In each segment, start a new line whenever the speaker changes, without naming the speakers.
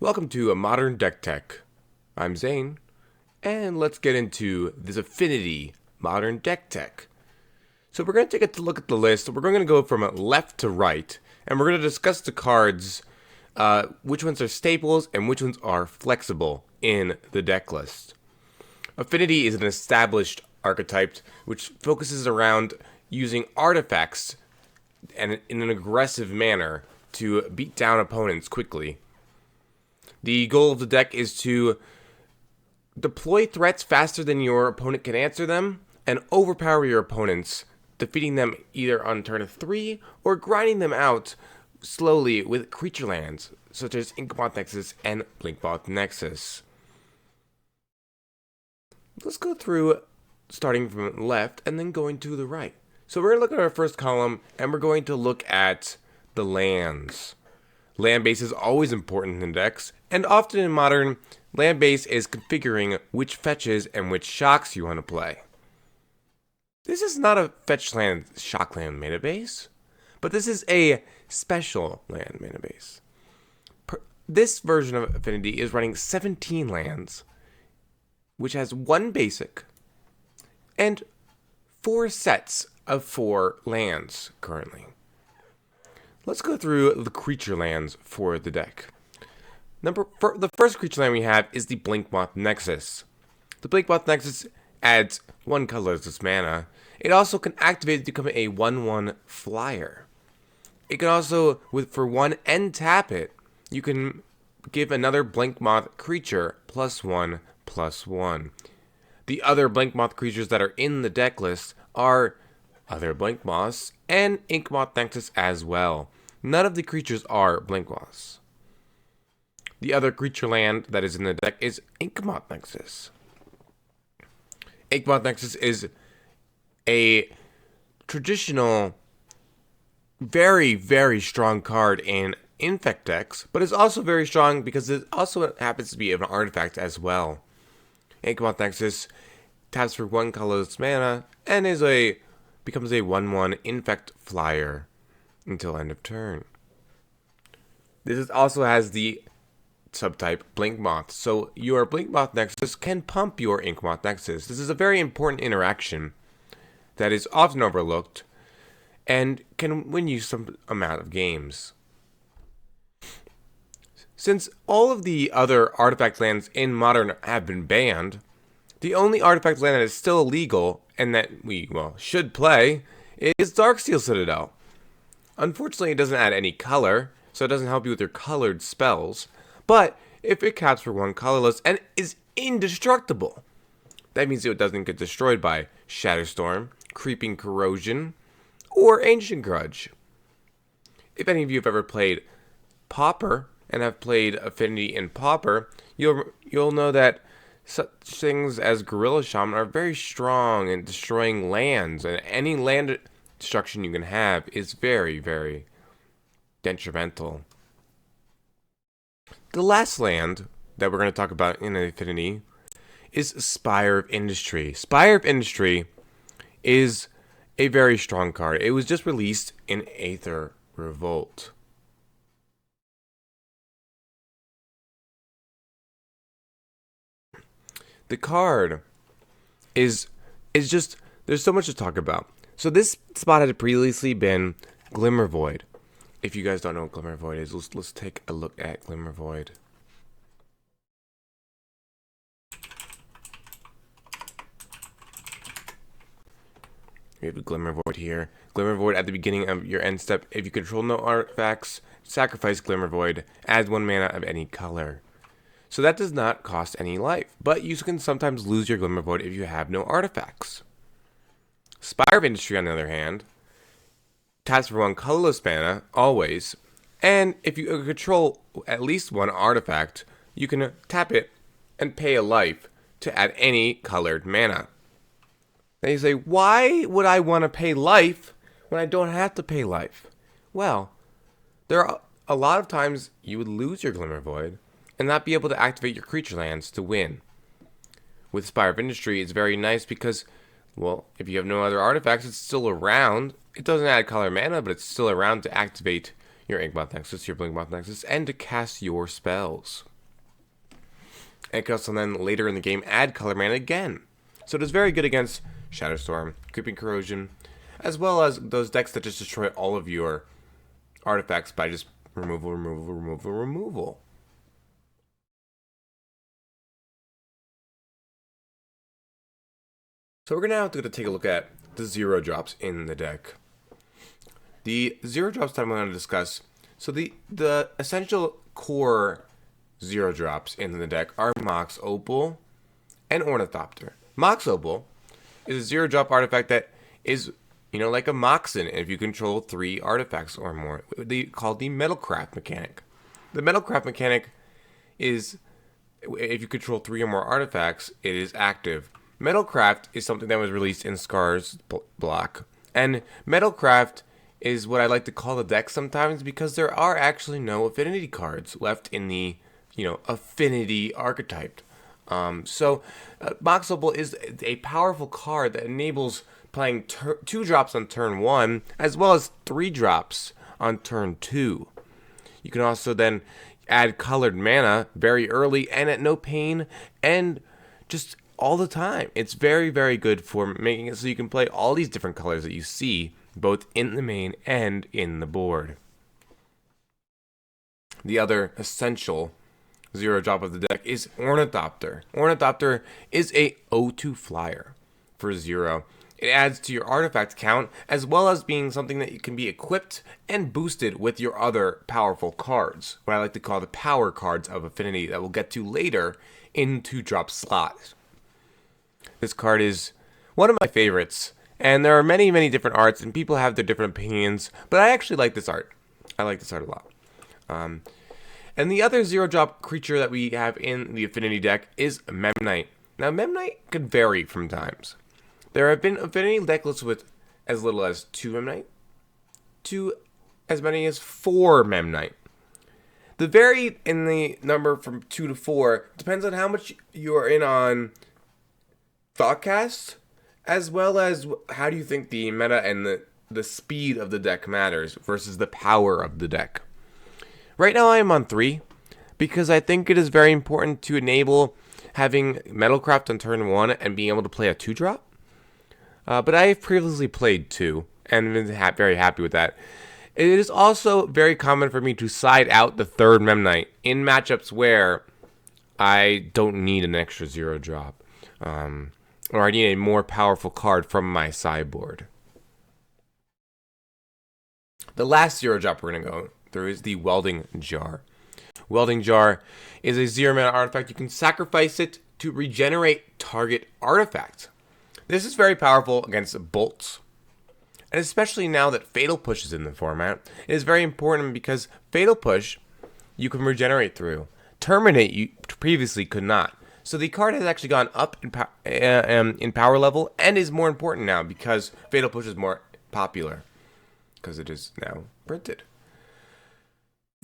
Welcome to a Modern Deck Tech. I'm Zane, and let's get into this Affinity Modern Deck Tech. So we're going to take a look at the list. We're going to go from left to right, and we're going to discuss the cards, which ones are staples and which ones are flexible in the deck list. Affinity is an established archetype which focuses around using artifacts and in an aggressive manner to beat down opponents quickly. The goal of the deck is to deploy threats faster than your opponent can answer them and overpower your opponents, defeating them either on turn 3 or grinding them out slowly with creature lands such as Inkmoth Nexus and Blinkmoth Nexus. Let's go through starting from left and then going to the right. So we're going to look at our first column and we're going to look at the lands. Land base is always important in decks, and often in Modern, land base is configuring which fetches and which shocks you want to play. This is not a fetch land shock land mana base, but this is a special land mana base. This version of Affinity is running 17 lands, which has 1 basic and 4 sets of 4 lands currently. Let's go through the creature lands for the deck. The first creature land we have is the Blinkmoth Nexus. The Blinkmoth Nexus adds 1 colorless mana. It also can activate to become a 1/1 flyer. It can also, for 1 and tap it, you can give another Blinkmoth creature +1/+1. The other Blinkmoth creatures that are in the deck list are other Blinkmoths and Inkmoth Nexus as well. None of the creatures are Blinkmoths. The other creature land that is in the deck is Inkmoth Nexus. Inkmoth Nexus is a traditional, very, very strong card in Infect decks, but it's also very strong because it also happens to be an artifact as well. Inkmoth Nexus taps for 1 colorless mana and becomes a 1/1 Infect flyer until end of turn. This also has the subtype Blinkmoth, so your Blinkmoth Nexus can pump your Inkmoth Nexus. This is a very important interaction that is often overlooked and can win you some amount of games. Since all of the other artifact lands in Modern have been banned, the only artifact land that is still illegal and that we, should play is Darksteel Citadel. Unfortunately, it doesn't add any color, so it doesn't help you with your colored spells, but if it caps for 1 colorless and is indestructible, that means it doesn't get destroyed by Shatterstorm, Creeping Corrosion, or Ancient Grudge. If any of you have ever played Pauper and have played Affinity in Pauper, you'll know that such things as Gorilla Shaman are very strong in destroying lands, and any land destruction you can have is very, very detrimental. The last land that we're going to talk about in Affinity is Spire of Industry. Spire of Industry is a very strong card. It was just released in Aether Revolt. The card is just, there's so much to talk about. So this spot had previously been Glimmervoid. If you guys don't know what Glimmervoid is, let's take a look at Glimmervoid. We have a Glimmervoid here. Glimmervoid at the beginning of your end step. If you control no artifacts, sacrifice Glimmervoid. Add 1 mana of any color. So that does not cost any life, but you can sometimes lose your Glimmervoid if you have no artifacts. Spire of Industry, on the other hand, taps for 1 colorless mana, always, and if you control at least 1 artifact, you can tap it and pay a life to add any colored mana. Now you say, why would I want to pay life when I don't have to pay life? Well, there are a lot of times you would lose your Glimmervoid and not be able to activate your creature lands to win. With Spire of Industry, it's very nice because, if you have no other artifacts, it's still around. It doesn't add color mana, but it's still around to activate your Inkmoth Nexus, your Blinkmoth Nexus, and to cast your spells. It can also then later in the game add color mana again. So it is very good against Shatterstorm, Creeping Corrosion, as well as those decks that just destroy all of your artifacts by just removal. So we're going to have to take a look at the 0 drops in the deck. The 0 drops that I'm going to discuss, so the essential core 0 drops in the deck are Mox Opal and Ornithopter. Mox Opal is a 0 drop artifact that is, like a Moxen if you control 3 artifacts or more. Called the Metalcraft mechanic. The Metalcraft mechanic is, if you control 3 or more artifacts, it is active. Metalcraft is something that was released in Scar's block. And Metalcraft is what I like to call the deck sometimes because there are actually no affinity cards left in the, affinity archetype. Mox Opal is a powerful card that enables playing 2 drops on turn 1 as well as 3 drops on turn 2. You can also then add colored mana very early and at no pain and just all the time. It's very, very good for making it so you can play all these different colors that you see both in the main and in the board. The other essential 0 drop of the deck is Ornithopter. Ornithopter is a 0/2 flyer for 0. It adds to your artifact count as well as being something that can be equipped and boosted with your other powerful cards, what I like to call the power cards of Affinity that we'll get to later in 2-drop slots. This card is one of my favorites, and there are many, many different arts, and people have their different opinions, but I actually like this art. I like this art a lot. And the other 0 drop creature that we have in the Affinity deck is Memnite. Now, Memnite can vary from times. There have been Affinity deck lists with as little as 2 Memnite to as many as 4 Memnite. The vary in the number from 2 to 4 depends on how much you are in on Thoughtcast, as well as how do you think the meta and the speed of the deck matters versus the power of the deck. Right now I am on 3 because I think it is very important to enable having Metalcraft on turn 1 and being able to play a 2-drop. But I have previously played 2 and been very happy with that. It is also very common for me to side out the 3rd Memnite in matchups where I don't need an extra 0 drop. Or I need a more powerful card from my sideboard. The last 0 drop we're going to go through is the Welding Jar. Welding Jar is a 0 mana artifact. You can sacrifice it to regenerate target artifact. This is very powerful against bolts. And especially now that Fatal Push is in the format, it is very important because Fatal Push you can regenerate through. Terminate you previously could not. So the card has actually gone up in power level and is more important now because Fatal Push is more popular because it is now printed.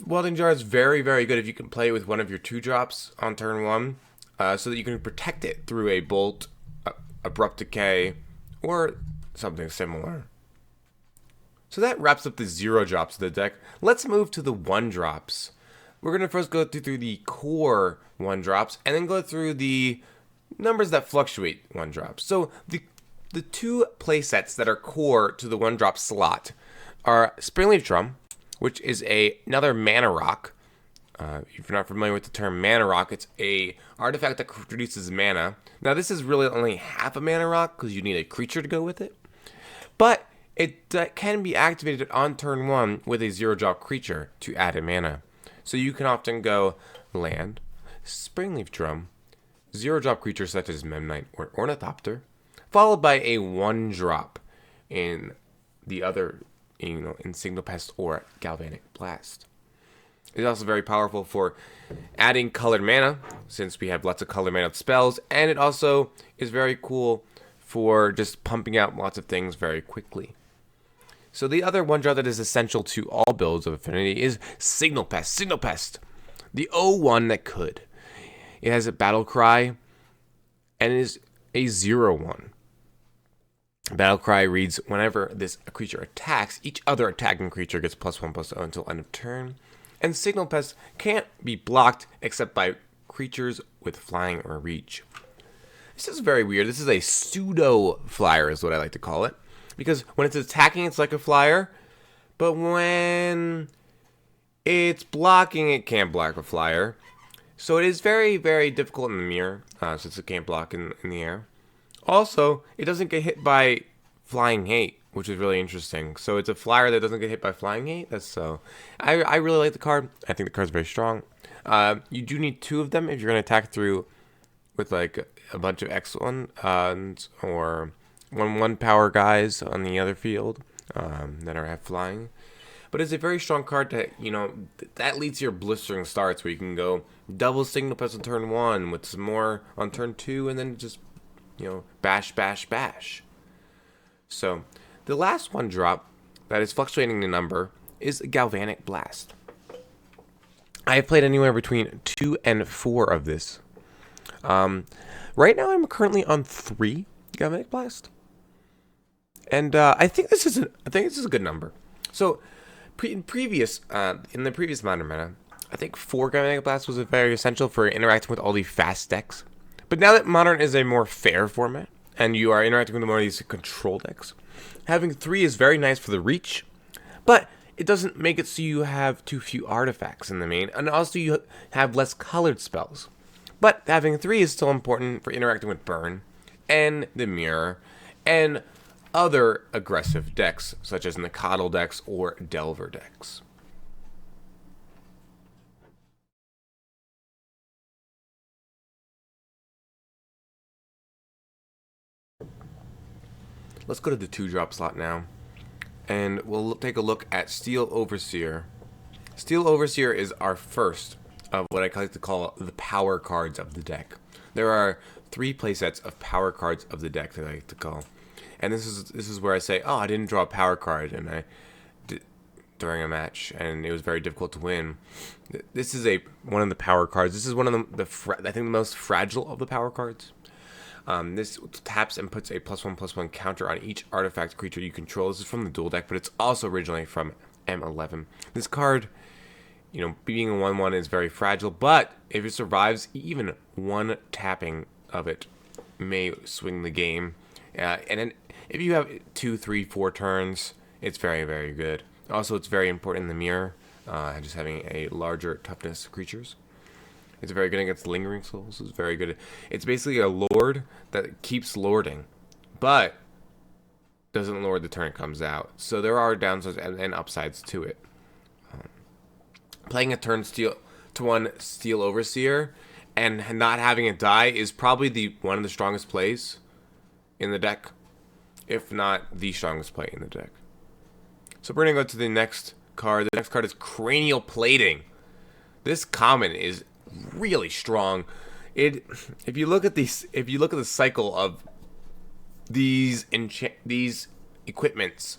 Welding Jar is very, very good if you can play it with one of your 2 drops on turn 1 so that you can protect it through a Bolt, Abrupt Decay, or something similar. So that wraps up the 0 drops of the deck. Let's move to the 1 drops. We're going to first go through the core 1 drops and then go through the numbers that fluctuate 1 drops. So the 2 playsets that are core to the 1 drop slot are Springleaf Drum, which is another mana rock. If you're not familiar with the term mana rock, it's a artifact that produces mana. Now this is really only half a mana rock because you need a creature to go with it. But it can be activated on turn 1 with a 0 drop creature to add a mana. So you can often go land, Springleaf Drum, 0 drop creature such as Memnite or Ornithopter, followed by a 1 drop in the other, in Signal Pest or Galvanic Blast. It's also very powerful for adding colored mana, since we have lots of colored mana spells, and it also is very cool for just pumping out lots of things very quickly. So the other 1 drop that is essential to all builds of Affinity is Signal Pest. Signal Pest, the 0/1 that could. It has a battle cry and is a 0/1. Battle Cry reads, whenever this creature attacks, each other attacking creature gets +1/+0 until end of turn. And Signal Pest can't be blocked except by creatures with flying or reach. This is very weird. This is a pseudo flyer is what I like to call it. Because when it's attacking, it's like a flyer. But when it's blocking, it can't block a flyer. So it is very, very difficult in the mirror, since it can't block in the air. Also, it doesn't get hit by flying hate, which is really interesting. So it's a flyer that doesn't get hit by flying hate. That's so. I really like the card. I think the card's very strong. You do need 2 of them if you're going to attack through with like a bunch of X1 or 1/1 power guys on the other field that have flying. But it's a very strong card that, that leads to your blistering starts where you can go double Signal Pest on turn 1 with some more on turn 2 and then just, bash, bash, bash. So the last one drop that is fluctuating in number is Galvanic Blast. I have played anywhere between 2 and 4 of this. Right now I'm currently on 3 Galvanic Blast. And I think this is a good number. So in the previous Modern meta, I think 4 Galvanic Blast was very essential for interacting with all the fast decks. But now that Modern is a more fair format, and you are interacting with more of these control decks, having 3 is very nice for the reach, but it doesn't make it so you have too few artifacts in the main, and also you have less colored spells. But having 3 is still important for interacting with Burn, and the Mirror, and other aggressive decks, such as Nakatl decks or Delver decks. Let's go to the 2-drop slot now, and we'll take a look at Steel Overseer. Steel Overseer is our first of what I like to call the power cards of the deck. There are 3 playsets of power cards of the deck that I like to call. And this is where I say, I didn't draw a power card, and I did during a match, and it was very difficult to win. This is one of the power cards. This is one of I think the most fragile of the power cards. This taps and puts a +1/+1 counter on each artifact creature you control. This is from the dual deck, but it's also originally from M11. This card, being a 1/1 is very fragile, but if it survives, even one tapping of it may swing the game. And then if you have 2, 3, 4 turns, it's very, very good. Also, it's very important in the mirror, just having a larger toughness creatures. It's very good against Lingering Souls. It's very good. It's basically a lord that keeps lording, but doesn't lord the turn it comes out. So there are downsides and upsides to it. Playing a turn Steel Overseer and not having it die is probably one of the strongest plays in the deck, if not the strongest play in the deck. So we're gonna go to the next card. The next card is Cranial Plating. This common is really strong. If you look at the cycle of these equipments,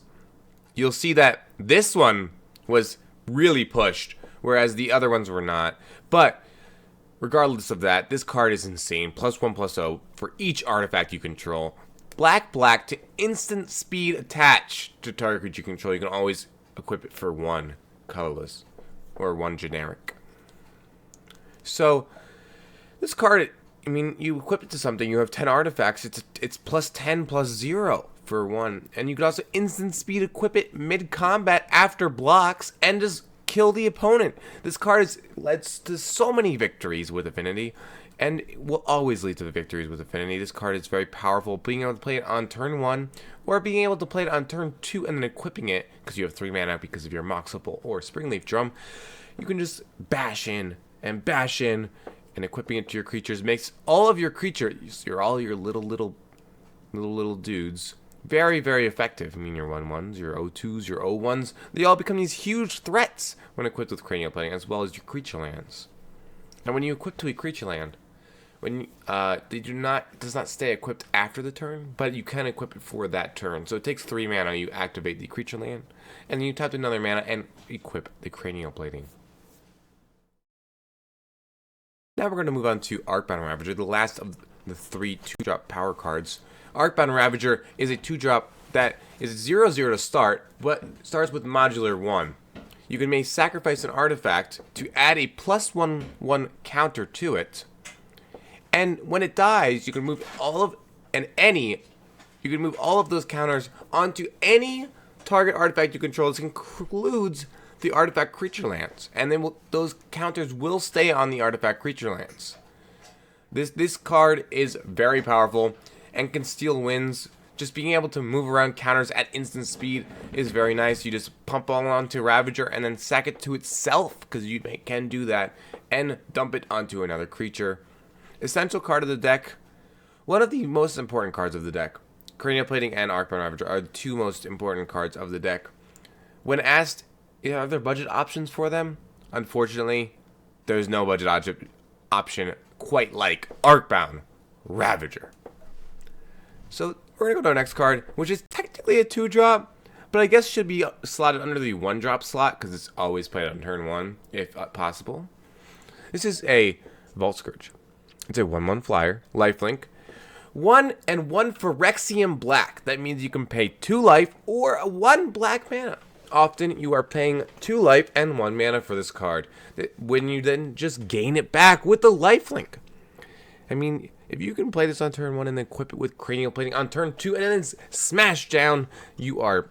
you'll see that this one was really pushed, whereas the other ones were not. But regardless of that, this card is insane. +1/+0 for each artifact you control. Black to instant speed attach to target creature you control. You can always equip it for 1 colorless or 1 generic. So this card, you equip it to something. You have 10 artifacts. It's +10/+0 for 1, and you can also instant speed equip it mid combat after blocks and just kill the opponent. This card leads to so many victories with Affinity, and will always lead to the victories with Affinity. This card is very powerful. Being able to play it on turn 1, or being able to play it on turn 2 and then equipping it, because you have 3 mana because of your Mox Opal or Springleaf Drum, you can just bash in and equipping it to your creatures makes all of your creatures, all your little dudes, very, very effective. Your 1/1s, your 0/2s, your 0/1s, they all become these huge threats when equipped with Cranial Plating, as well as your creature lands. And when you equip to a creature land, it does not stay equipped after the turn, but you can equip it for that turn. So it takes 3 mana, you activate the creature land, and then you tap another mana and equip the Cranial Plating. Now we're going to move on to Arcbound Ravager, the last of the 3 2-drop power cards. Arcbound Ravager is a 2-drop that is 0/0 to start, but starts with modular 1. You can make sacrifice an artifact to add a +1/1 counter to it. And when it dies, you can move all of those counters onto any target artifact you control. This includes the artifact creature lands, and then those counters will stay on the artifact creature lands. This card is very powerful and can steal wins. Just being able to move around counters at instant speed is very nice. You just pump all onto Ravager and then sack it to itself, because you can do that, and dump it onto another creature. Essential card of the deck. One of the most important cards of the deck. Cranial Plating and Arcbound Ravager are the two most important cards of the deck. When asked, are there budget options for them? Unfortunately, there's no budget option quite like Arcbound Ravager. So we're going to go to our next card, which is technically a 2-drop, but I guess should be slotted under the 1-drop slot, because it's always played on turn 1, if possible. This is a Vault Scourge. It's a 1/1 flyer, lifelink. 1 and 1 Phyrexian black. That means you can pay 2 life or 1 black mana. Often you are paying 2 life and 1 mana for this card, when you then just gain it back with the lifelink. I mean, if you can play this on turn 1 and then equip it with Cranial Plating on turn 2 and then smash down, you are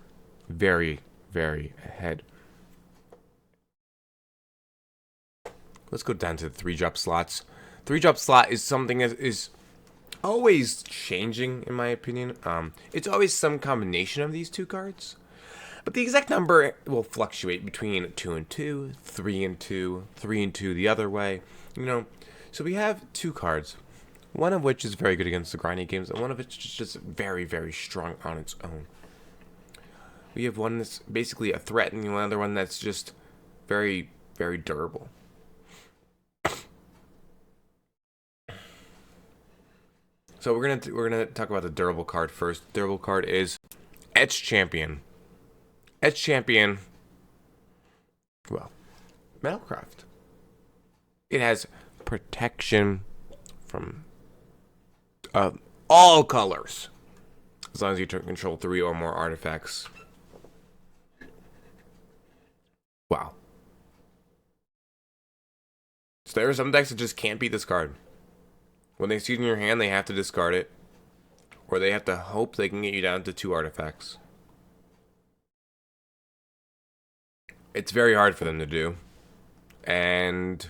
very, very ahead. Let's go down to the 3-drop slots. 3-drop slot is something that is always changing, in my opinion. It's always some combination of these two cards, but the exact number will fluctuate between 2 and 2, 3 and 2, 3 and 2 the other way. So we have 2 cards, one of which is very good against the grindy games, and one of which is just very, very strong on its own. We have one that's basically a threat, and another one that's just very, very durable. So we're gonna talk about the durable card first. Durable card is Etched Champion. Etched Champion, well, Metalcraft. It has protection from all colors, as long as you control 3 or more artifacts. Wow. So there are some decks that just can't beat this card. When they see it in your hand, they have to discard it, or they have to hope they can get you down to 2 artifacts. It's very hard for them to do, and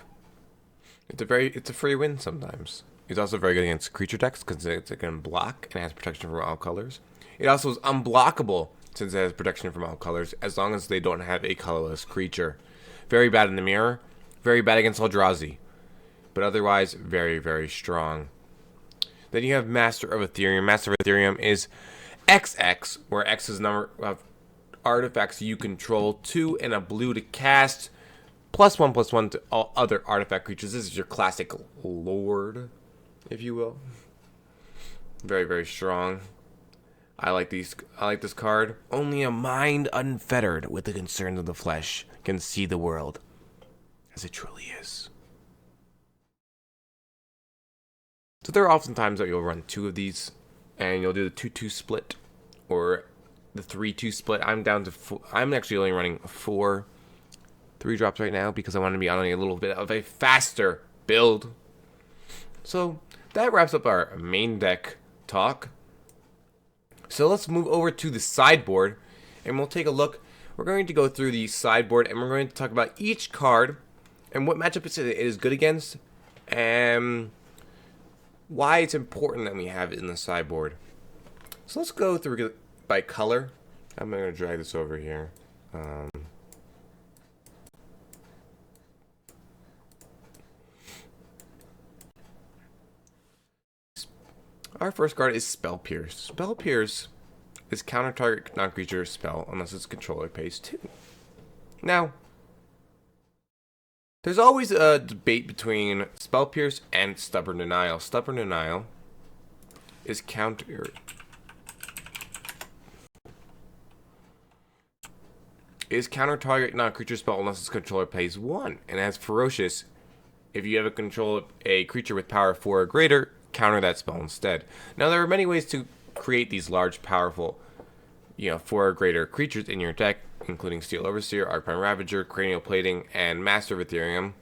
it's a free win sometimes. It's also very good against creature decks because it can block and has protection from all colors. It also is unblockable since it has protection from all colors, as long as they don't have a colorless creature. Very bad in the mirror, very bad against Eldrazi, but otherwise very, very strong. Then you have Master of Ethereum. Master of Ethereum is XX, where X is the number of artifacts you control, 2 and a blue to cast, +1/+1 to all other artifact creatures. This is your classic Lord, if you will. Very, very strong. I like this card. Only a mind unfettered with the concerns of the flesh can see the world as it truly is. So there are often times that you'll run 2 of these, and you'll do the 2-2 split, or the 3-2 split. I'm down to 4. I'm actually only running 4 3-drops right now because I want to be on a little bit of a faster build. So that wraps up our main deck talk. So let's move over to the sideboard, and we'll take a look. We're going to go through the sideboard, and we're going to talk about each card and what matchups it is good against, and why it's important that we have it in the sideboard. So let's go through by color. I'm going to drag this over here. Our first card is Spell Pierce. Spell Pierce is counter target non-creature spell unless its controller pays 2. Now, there's always a debate between Spell Pierce and Stubborn Denial. Stubborn Denial is counter target non-creature spell unless its controller pays 1, and as Ferocious, if you control a creature with power 4 or greater, counter that spell instead. Now there are many ways to create these large, powerful, 4 or greater creatures in your deck, including Steel Overseer, Arcprime Ravager, Cranial Plating, and Master of Ethereum.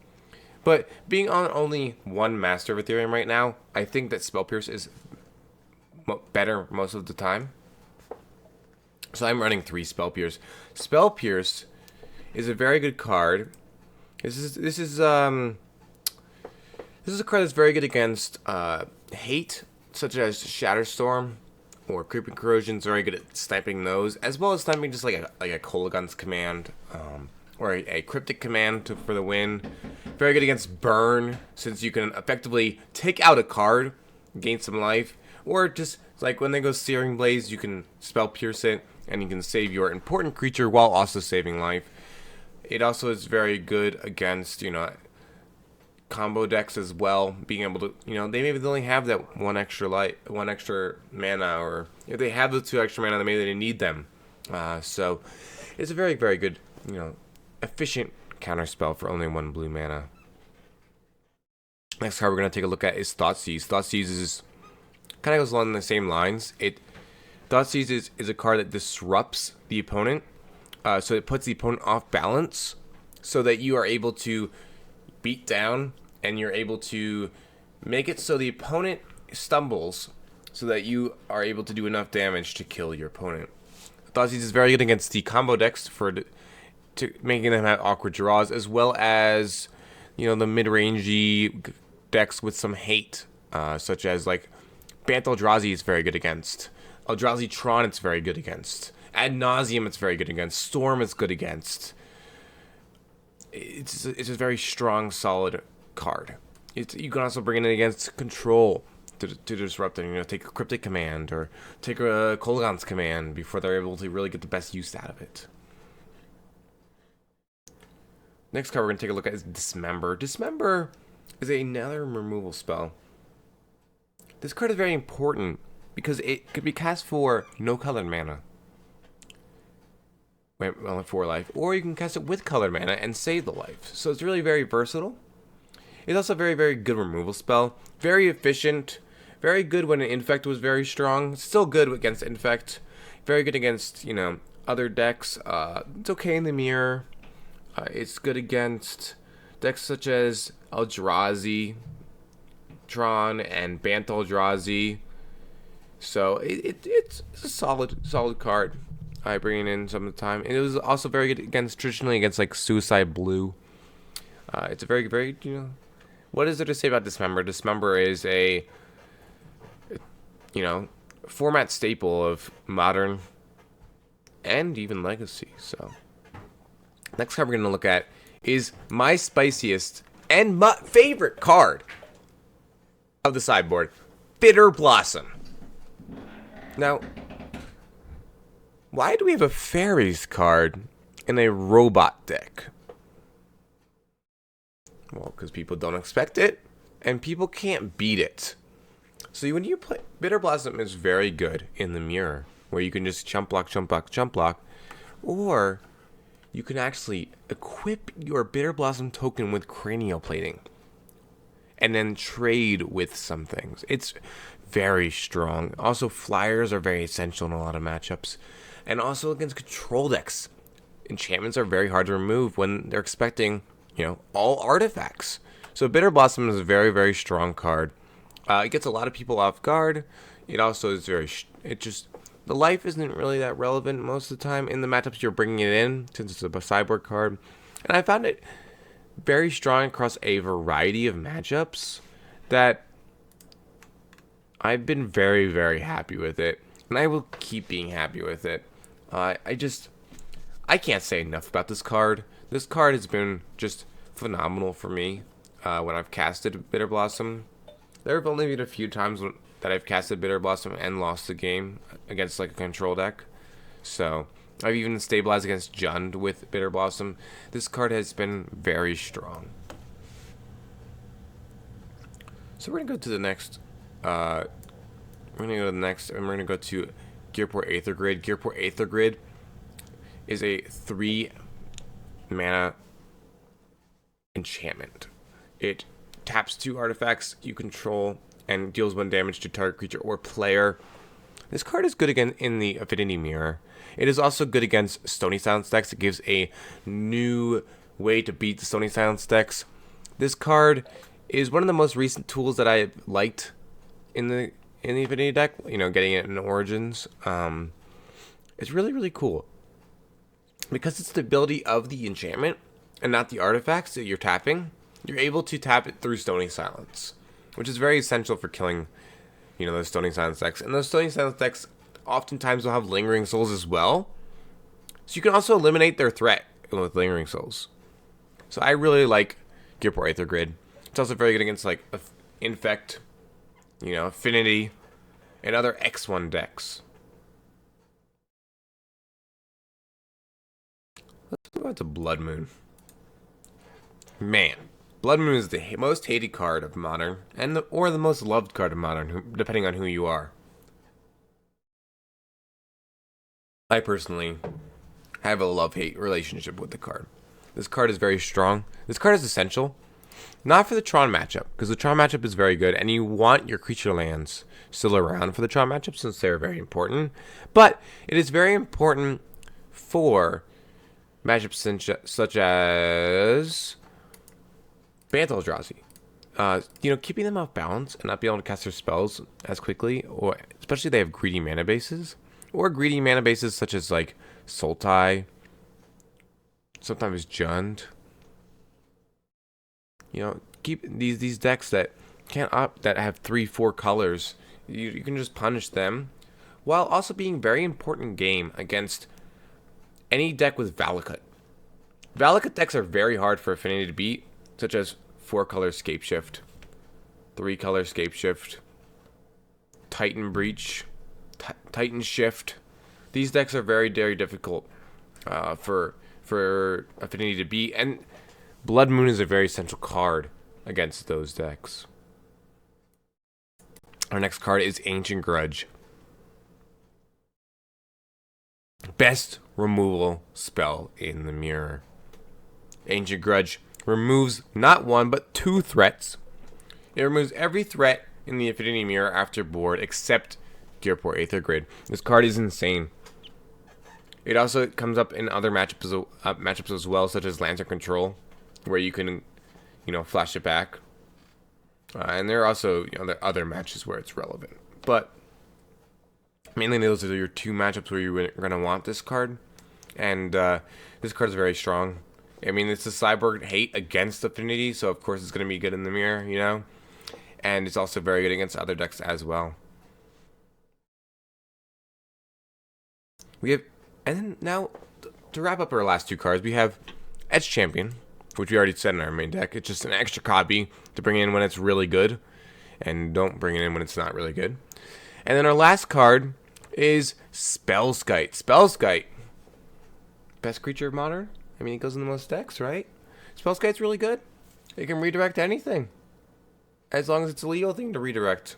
But being on only one Master of Ethereum right now, I think that Spell Pierce is better most of the time. So I'm running 3 Spell Pierce. Spell Pierce is a very good card. This is a card that's very good against hate, such as Shatterstorm or Creeping Corrosion. Is very good at sniping those, as well as sniping just like a Kolaghan's Command, or a Cryptic Command for the win. Very good against Burn, since you can effectively take out a card, gain some life, or just like when they go Searing Blaze, you can Spell Pierce it, and you can save your important creature while also saving life. It also is very good against, combo decks as well, being able to, they maybe only have that one extra mana, or if they have the 2 extra mana, maybe they need them. So it's a very, very good, efficient counter spell for only 1 blue mana. Next card we're going to take a look at is Thoughtseize. Thoughtseize is kind of goes along the same lines. Thoughtseize is a card that disrupts the opponent, so it puts the opponent off balance, so that you are able to beat down, and you're able to make it so the opponent stumbles, so that you are able to do enough damage to kill your opponent. Thoughtseize is very good against the combo decks to making them have awkward draws, as well as the mid-rangey decks with some hate, such as like Bant Eldrazi is very good against. Eldrazi Tron it's very good against. Ad Nauseam it's very good against. Storm is good against. It's a very strong, solid card. You can also bring it in against Control to disrupt it. Take a Cryptic Command or take a Kolaghan's Command before they're able to really get the best use out of it. Next card we're going to take a look at is Dismember. Dismember is another removal spell. This card is very important because it could be cast for no colored mana. Well, 4 life. Or you can cast it with colored mana and save the life. So it's really very versatile. It's also a very, very good removal spell. Very efficient. Very good when an Infect was very strong. Still good against Infect. Very good against, other decks. It's okay in the mirror. It's good against decks such as Eldrazi, Tron, and Bant Eldrazi. So it's a solid card. I bring it in some of the time. And it was also very good traditionally against like Suicide Blue. It's a very, very, what is there to say about Dismember? Dismember is a, format staple of Modern and even Legacy. So next card we're going to look at is my spiciest and my favorite card of the sideboard, Bitter Blossom. Now, why do we have a Fairies card in a robot deck? Well, because people don't expect it, and people can't beat it. So when you play, Bitter Blossom is very good in the mirror, where you can just chump block, or you can actually equip your Bitter Blossom token with Cranial Plating, and then trade with some things. It's very strong. Also, flyers are very essential in a lot of matchups. And also against control decks. Enchantments are very hard to remove when they're expecting, all artifacts. So Bitter Blossom is a very, very strong card. It gets a lot of people off guard. It also is the life isn't really that relevant most of the time in the matchups you're bringing it in, since it's a sideboard card. And I found it very strong across a variety of matchups that I've been very, very happy with it. And I will keep being happy with it. I can't say enough about this card. This card has been just phenomenal for me when I've casted Bitter Blossom. There have only been a few times that I've casted Bitter Blossom and lost the game against like a control deck. So I've even stabilized against Jund with Bitter Blossom. This card has been very strong. So we're gonna go to the next. And we're gonna go to Gearport Aether Grid. Gearport Aether Grid is a 3 mana enchantment. It taps 2 artifacts you control and deals 1 damage to target creature or player. This card is good again in the Affinity Mirror. It is also good against Stony Silence decks. It gives a new way to beat the Stony Silence decks. This card is one of the most recent tools that I liked in the Affinity deck. You know, getting it in Origins. It's really, really cool. Because it's the ability of the enchantment and not the artifacts that you're tapping, you're able to tap it through Stony Silence, which is very essential for killing, you know, those Stony Silence decks. And those Stony Silence decks oftentimes will have Lingering Souls as well. So you can also eliminate their threat with Lingering Souls. So I really like Gearport Aether Grid. It's also very good against like Infect, you know, Affinity, and other X1 decks. Let's go on to Blood Moon. Man, Blood Moon is the most hated card of Modern, and or the most loved card of Modern, depending on who you are. I personally have a love-hate relationship with the card. This card is very strong. This card is essential, not for the Tron matchup, because the Tron matchup is very good, and you want your creature lands still around for the Tron matchup since they're very important. But it is very important for matchups such as Bant Eldrazi. You know, keeping them off balance and not being able to cast their spells as quickly, or especially if they have greedy mana bases, or greedy mana bases such as like Sultai, sometimes Jund. You know, keep these decks that can't that have 3-4 colors. You can just punish them, while also being very important game against any deck with Valakut. Valakut decks are very hard for Affinity to beat, such as 4-color Scapeshift, 3-color Scapeshift, Titan Breach, Titan Shift. These decks are very, very difficult for Affinity to beat, and Blood Moon is a very essential card against those decks. Our next card is Ancient Grudge. Best removal spell in the mirror. Ancient Grudge removes not 1 but 2 threats. It removes every threat in the Affinity Mirror after board except Gearport Aether Grid. This card is insane. It also comes up in other matchups as well, such as Lantern Control, where you can, you know, flash it back. And there are also, you know, there are other matches where it's relevant. But mainly those are your 2 matchups where you're going to want this card. And this card is very strong. I mean, it's a Cyborg hate against Affinity, so of course it's going to be good in the mirror, you know? And it's also very good against other decks as well. We have, and then now, to wrap up our last 2 cards, we have Edge Champion, which we already said in our main deck. It's just an extra copy to bring in when it's really good, and don't bring it in when it's not really good. And then our last card is Spellskite. Spellskite, best creature of Modern. I mean, it goes in the most decks, right? Spellskite's really good. It can redirect anything, as long as it's a legal thing to redirect.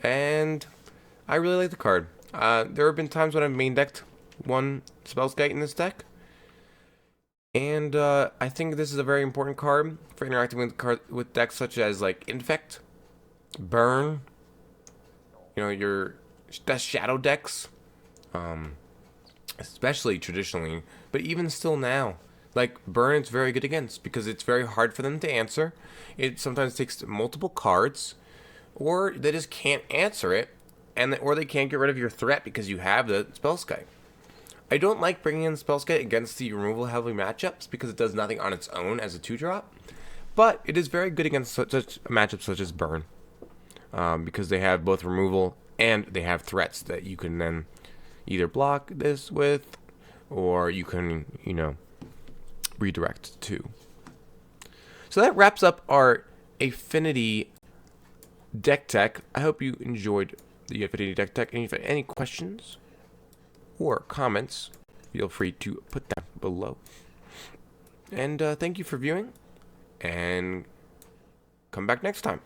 And I really like the card. There have been times when I've main decked one Spellskite in this deck, and I think this is a very important card for interacting with decks such as like Infect, Burn. You know, your shadow decks, especially traditionally, but even still now, like Burn, it's very good against because it's very hard for them to answer. It sometimes takes multiple cards, or they just can't answer it, or they can't get rid of your threat because you have the Spellskite. I don't like bringing in Spellskite against the removal heavy matchups because it does nothing on its own as a 2-drop, but it is very good against such matchups such as Burn, because they have both removal and they have threats that you can then either block this with, or you can, you know, redirect to. So that wraps up our Affinity deck tech. I hope you enjoyed the Affinity deck tech. And if you have any questions or comments, feel free to put them below. And thank you for viewing, and come back next time.